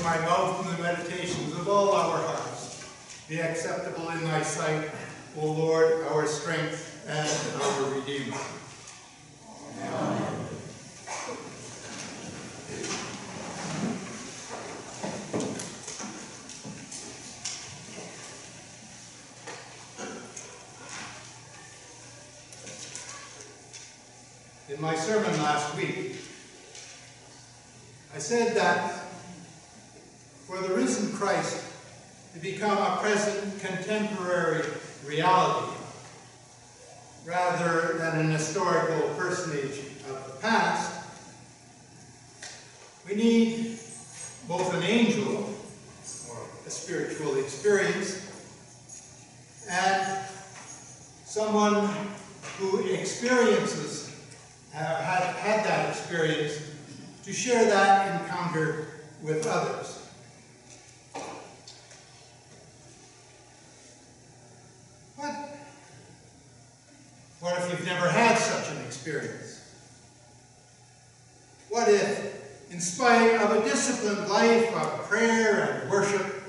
of my mouth and the meditations of all our hearts be acceptable in thy sight, O Lord, our strength and our Redeemer. Amen. In my sermon last week, I said that for the risen Christ to become a present contemporary reality, rather than an historical personage of the past, we need both an angel, or a spiritual experience, and someone who experiences, had that experience, to share that encounter with others. What if you've never had such an experience? What if, in spite of a disciplined life of prayer and worship,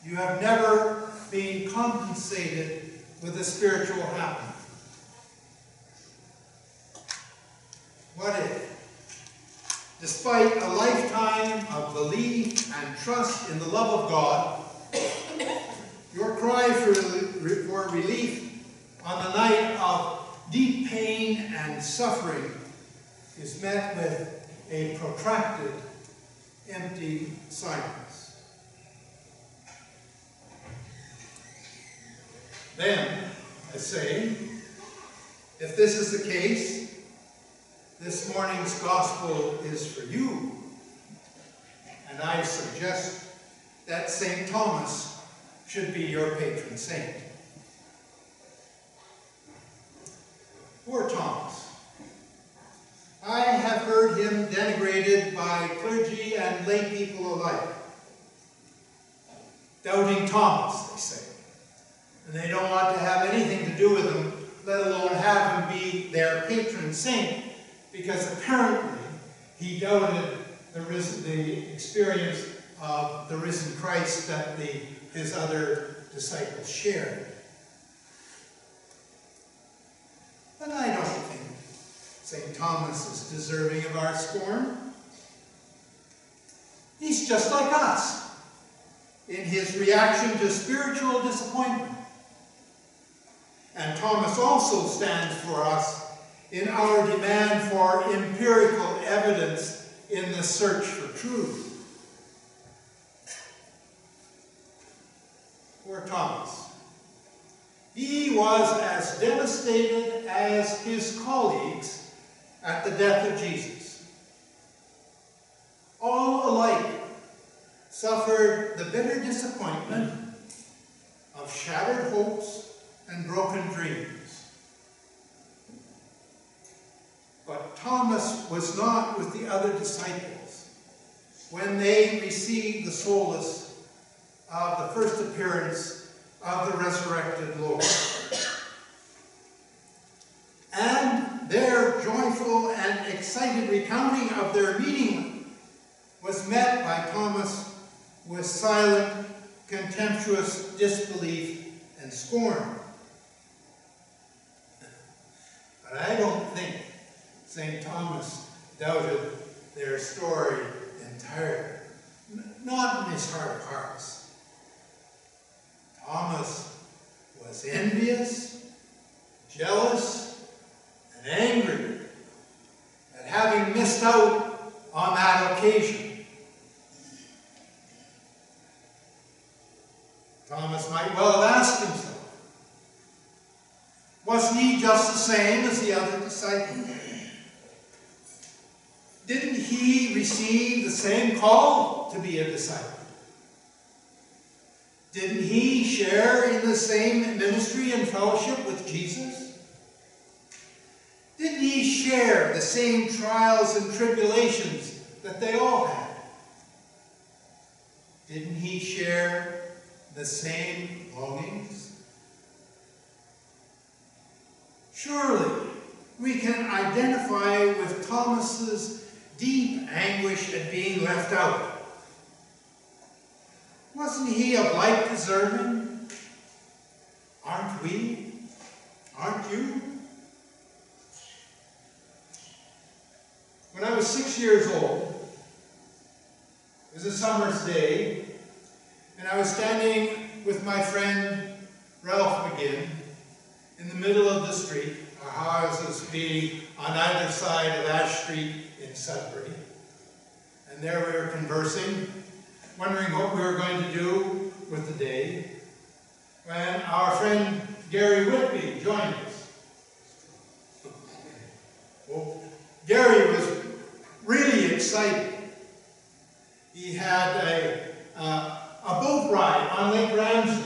you have never been compensated with a spiritual happening? What if, despite a lifetime of belief and trust in the love of God, your cry for relief on the night of deep pain and suffering is met with a protracted, empty silence? Then, I say, if this is the case, this morning's gospel is for you, and I suggest that St. Thomas should be your patron saint. Poor Thomas. I have heard him denigrated by clergy and lay people alike. Doubting Thomas, they say. And they don't want to have anything to do with him, let alone have him be their patron saint, because apparently he doubted the experience of the risen Christ that his other disciples shared. But I don't think St. Thomas is deserving of our scorn. He's just like us in his reaction to spiritual disappointment. And Thomas also stands for us in our demand for empirical evidence in the search for truth. Poor Thomas. He was as devastated as his colleagues at the death of Jesus. All alike suffered the bitter disappointment of shattered hopes and broken dreams. But Thomas was not with the other disciples when they received the solace of the first appearance of the resurrected Lord. And their joyful and excited recounting of their meeting was met by Thomas with silent, contemptuous disbelief and scorn. But I don't think St. Thomas doubted their story entirely. Not in his heart of hearts. Thomas was envious, jealous, and angry at having missed out on that occasion. Thomas might well have asked himself, wasn't he just the same as the other disciples? Didn't he receive the same call to be a disciple? Didn't he share in the same ministry and fellowship with Jesus? Didn't he share the same trials and tribulations that they all had? Didn't he share the same longings? Surely we can identify with Thomas's deep anguish at being left out, Wasn't he of like deserving? Aren't we? Aren't you? When I was 6 years old, it was a summer's day, and I was standing with my friend Ralph McGinn in the middle of the street, our houses being on either side of Ash Street in Sudbury. And there we were conversing, wondering what we were going to do with the day, when our friend Gary Whitby joined us. Well, Gary was really excited. He had a boat ride on Lake Ramsey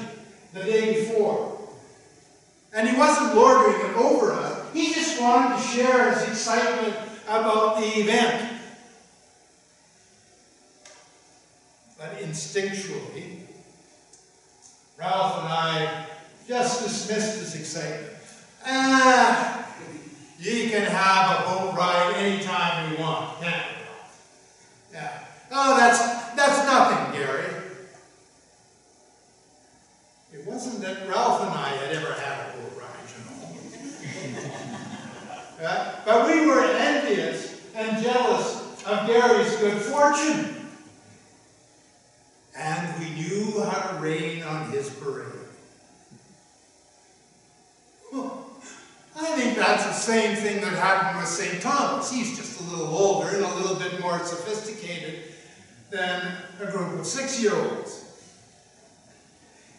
the day before. And he wasn't lording it over us. He just wanted to share his excitement about the event. But instinctually, Ralph and I just dismissed his excitement. You can have a boat ride anytime you want, can't you? Yeah. Oh, that's nothing, Gary. It wasn't that Ralph and I had ever had a boat ride, you know. But we were envious and jealous of Gary's good fortune. And we knew how to rain on his parade. I think that's the same thing that happened with St. Thomas. He's just a little older and a little bit more sophisticated than a group of 6-year-olds.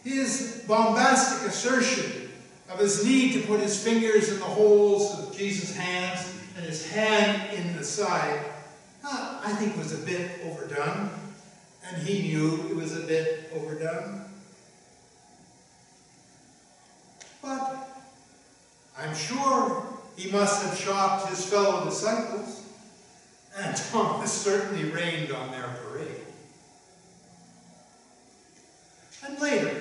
His bombastic assertion of his need to put his fingers in the holes of Jesus' hands and his hand in the side, I think was a bit overdone. And he knew it was a bit overdone. But I'm sure he must have shocked his fellow disciples, and Thomas certainly rained on their parade. And later,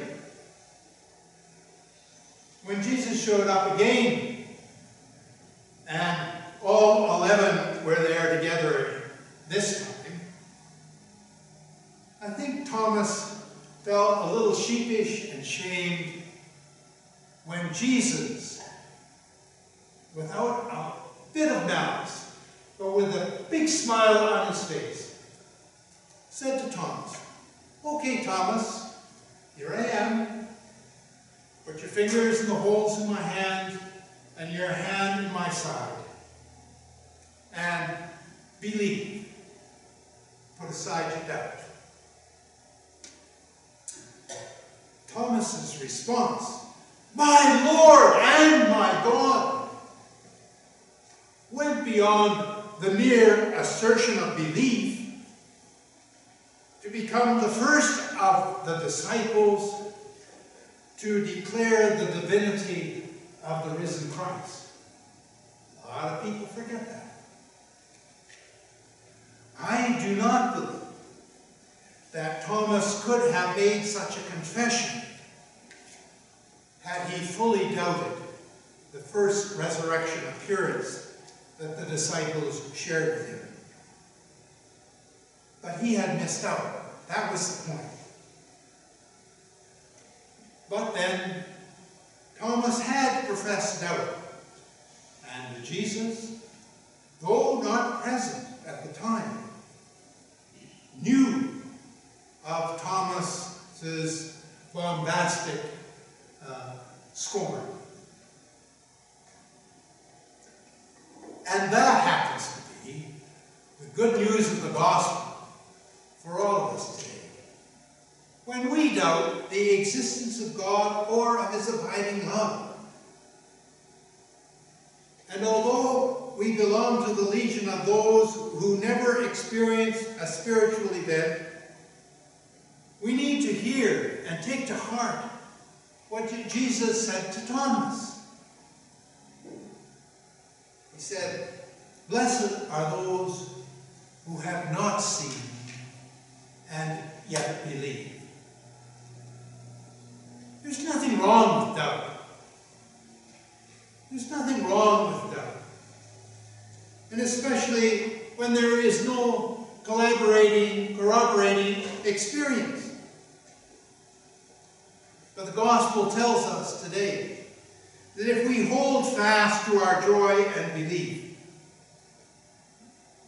when Jesus showed up again, and all 11 were there together this time, I think Thomas felt a little sheepish and shamed when Jesus, without a bit of malice, but with a big smile on his face, said to Thomas, "Okay, Thomas, here I am. Put your fingers in the holes in my hand and your hand in my side. And believe. Put aside your doubt." Thomas's response, "My Lord and my God," went beyond the mere assertion of belief to become the first of the disciples to declare the divinity of the risen Christ. A lot of people forget that. I do not believe that Thomas could have made such a confession had he fully doubted the first resurrection appearance that the disciples shared with him. But he had missed out. That was the point. But then, Thomas had professed doubt, and Jesus, though not present at the time, knew of Thomas's bombastic scorn. And that happens to be the good news of the gospel for all of us today. When we doubt the existence of God or of his abiding love. And although we belong to the legion of those who never experience a spiritual event, we need to hear and take to heart what Jesus said to Thomas. He said, "Blessed are those who have not seen and yet believe." There's nothing wrong with doubt. There's nothing wrong with doubt. And especially when there is no corroborating experience. But the gospel tells us today that if we hold fast to our joy and believe,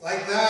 like that